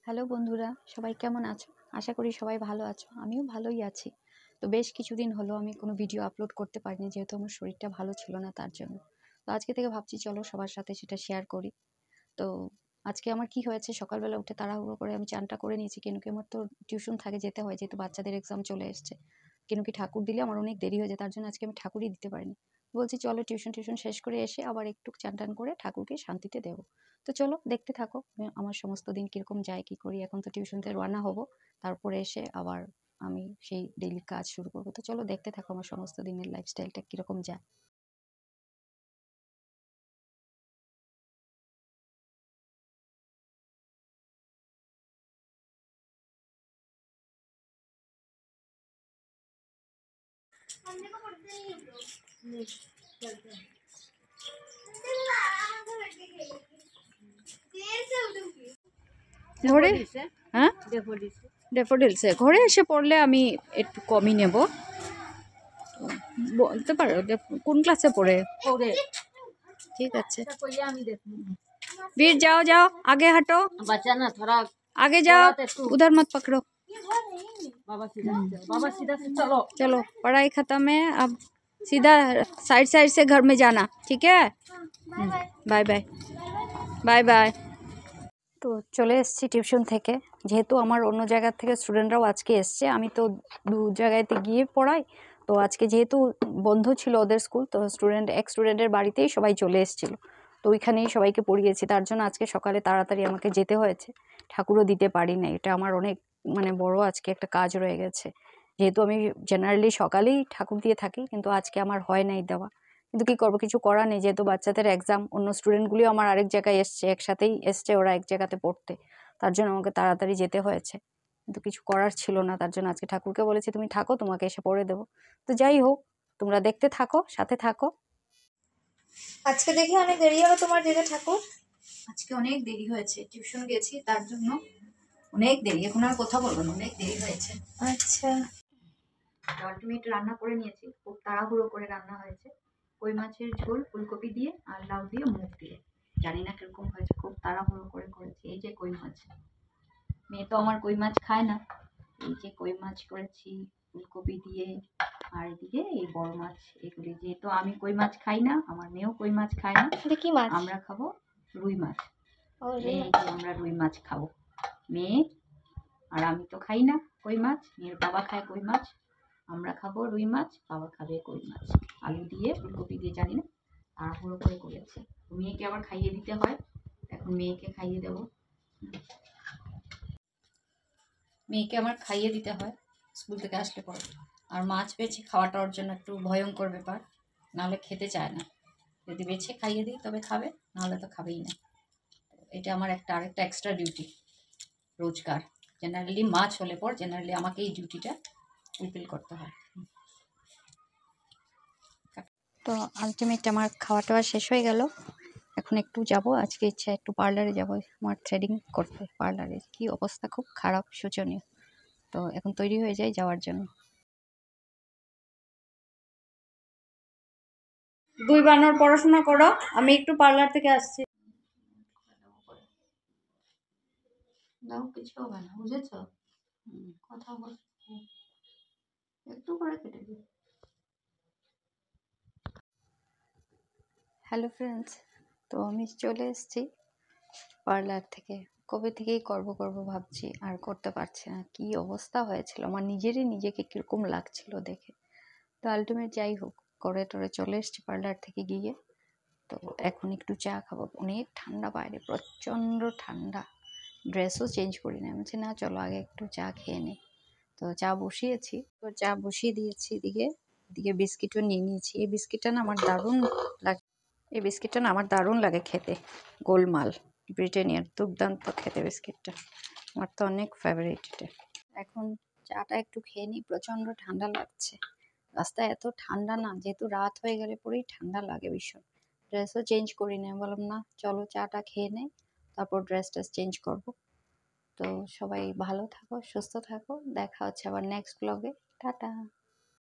Hello বন্ধুরা, সবাই কেমন আছো? আশা করি সবাই ভালো আছো। আমিও ভালোই আছি। তো বেশ কিছুদিন হলো আমি কোনো ভিডিও আপলোড করতে পারিনি, যেহেতু আমার শরীরটা ভালো ছিল না তার জন্য। তো আজকে থেকে ভাবছি চলো সবার সাথে সেটা শেয়ার করি। তো আজকে আমার কি হয়েছে, সকালবেলা উঠে তাড়াহুড়ো করে আমি চানটা করে নিয়েছি, কেন কি আমার তো টিউশন থাকে, যেতে হয়, যেহেতু বাচ্চাদের এক্সাম চলে এসছে। কেন কি ঠাকুর দিলে আমার অনেক দেরি হয়ে যায়, তার জন্য আজকে আমি ঠাকুরই দিতে পারিনি। বলছি চলো টিউশন শেষ করে এসে আবার একটু চান টান করে ঠাকুরকে শান্তিতে দেবো। তো চলো দেখতে থাকো আমার সমস্ত দিন কিরকম যায়, কি করি। এখন তো টিউশনতে রওনা হব, তারপরে এসে আবার আমি সেই ডেইলি কাজ শুরু করবো। তো চলো দেখতে থাকো আমার সমস্ত দিনের লাইফস্টাইলটা কিরকম যায়। ঘরে হ্যাঁ ড্যাফোডিলসে ঘরে এসে পড়লে আমি একটু কমই নেব। বলতে পারো কোন ক্লাসে পড়ে? ঠিক আছে, वीर जाओ जाओ आगे हटो, बच्चा ना थोड़ा आगे जाओ, उधर मत पकड़ो। बाबा सीधा से चलो। चलो पढ़ाई खत्म है, अब सीधा साइड साइड से घर में जाना, ठीक है? Bye bye bye bye. তো চলে এসেছি টিউশন থেকে, যেহেতু আমার অন্য জায়গা থেকে স্টুডেন্টরাও আজকে এসছে। আমি তো দু জায়গাতে গিয়ে পড়াই, তো আজকে যেহেতু বন্ধ ছিল ওদের স্কুল, তো স্টুডেন্টের বাড়িতেই সবাই চলে এসেছিলো। তো ওইখানেই সবাইকে পড়িয়েছি, তার জন্য আজকে সকালে তাড়াতাড়ি আমাকে যেতে হয়েছে। ঠাকুরও দিতে পারি না, এটা আমার অনেক বড় আজকে একটা কাজ রয়ে গেছে। যেহেতু আমি জেনারেলি সকালেই ঠাকুর দিয়ে থাকি, কিন্তু আজকে আমার হয় নাই দেওয়া। কিন্তু কি করবো, কিছু করার নেই, যেহেতু বাচ্চাদের এক্সাম। অন্য স্টুডেন্টগুলিও আমার আরেক জায়গায় এসছে, একসাথেই এসছে ওরা এক জায়গাতে পড়তে, তার জন্য আমাকে তাড়াতাড়ি যেতে হয়েছে। কিন্তু কিছু করার ছিল না, তার জন্য আজকে ঠাকুরকে বলেছি তুমি থাকো, তোমাকে এসে পড়ে দেবো। তো যাই হোক, তোমরা দেখতে থাকো, সাথে থাকো। আজকে দেখি অনেক দেরি হলো তোমার যেতে ঠাকুর। আজকে অনেক দেরি হয়েছে, টিউশন গেছি তার জন্য অনেক দেরি। এখন আর কথা বলবো না, অনেক দেরি হয়েছে। আচ্ছা, আলটিমেট রান্না করে নিয়েছি, খুব তাড়াহুড়ো করে রান্না হয়েছে। কই মাছের ঝোল ফুলকপি দিয়ে আর লাউ দিয়ে মুগ দিয়ে, জানি না কিরকম হয়েছে, খুব তাড়াহুড়ো করে করেছি। এই যে কই মাছ, মেয়ে তো আমার কই মাছ খায় না, এই যে কই মাছ করেছি ফুলকপি দিয়ে। আর এদিকে এই বড় মাছ, এগুলি যেহেতু আমি কই মাছ খাই না, আমার মেয়েও কই মাছ খায় না, কি মাছ? আমরা খাবো রুই মাছ। ও, রুই এই মাছ। যে আমরা রুই মাছ খাবো, মেয়ে আর আমি তো খাই না কই মাছ, মেয়ের বাবা খায় কই মাছ, আমরা খাবো রুই মাছ, বাবা খাবে কই মাছ। আলু দিয়ে ফুলকপি দিয়ে, জানি না তাড়াহুড়ো করে করেছি। মেয়েকে আবার খাইয়ে দিতে হয়, এখন মেয়েকে খাইয়ে দেবো। মেয়েকে আমার খাইয়ে দিতে হয় স্কুল থেকে আসলে পরে। আর মাছ বেছে খাওয়াটা ওর জন্য একটু ভয়ঙ্কর ব্যাপার, নাহলে খেতে চায় না। যদি বেছে খাইয়ে দিই তবে খাবে, নাহলে তো খাবেই না। এটা আমার আরেকটা এক্সট্রা ডিউটি রোজকার। জেনারেলি মাছ হলে পর জেনারেলি আমাকে এই ডিউটিটা ফুলফিল করতে হয়। তো আলটিমেট আমার খাওয়া টাওয়া শেষ হয়ে গেল। এখন একটু যাব, আজকে ইচ্ছা একটু পার্লারে যাব আমার থ্রেডিং করতে। পার্লারের কি অবস্থা, খুব খারাপ, শোচনীয়। তো এখন তৈরি হয়ে যাই যাওয়ার জন্য। দুই বানর পড়াশোনা করো, আমি একটু পার্লার থেকে আসছি। দাও, কিছু হবে না, বুঝেছ? কথা বল, একটু করে কেটে দিই। হ্যালো ফ্রেন্ডস, তো আমি চলে এসেছি পার্লার থেকে। কবে থেকেই করব ভাবছি, আর করতে পারছি না। কি অবস্থা হয়েছিল আমার নিজেকে কিরকম লাগছিল দেখে। তো আলটিমেট যাই হোক, করে টরে চলে এসেছি পার্লার থেকে গিয়ে। তো এখন একটু চা খাবো, অনেক ঠান্ডা বাইরে, প্রচণ্ড ঠান্ডা। ড্রেসও চেঞ্জ করি না, বলছি না চলো আগে একটু চা খেয়ে নিই। তো চা বসিয়েছি, তো চা বসিয়ে দিয়েছি। এদিকে বিস্কিটও নিয়ে নিয়েছি। এই বিস্কিটটা না আমার দারুণ লাগে, খেতে। গোলমাল ব্রিটানিয়ার, দুর্দান্ত খেতে বিস্কিটটা, আমার তো অনেক ফেভারিট এটা। এখন চাটা একটু খেয়ে নিই, প্রচণ্ড ঠান্ডা লাগছে। রাস্তায় এত ঠান্ডা না, যেহেতু রাত হয়ে গেলে পরেই ঠান্ডা লাগে ভীষণ। ড্রেসও চেঞ্জ করি না, বললাম না চলো চাটা খেয়ে নেই, তারপর ড্রেসটা চেঞ্জ করব। তো সবাই ভালো থাকো, সুস্থ থাকো, দেখা হচ্ছে আবার নেক্সট ব্লগে। টাটা।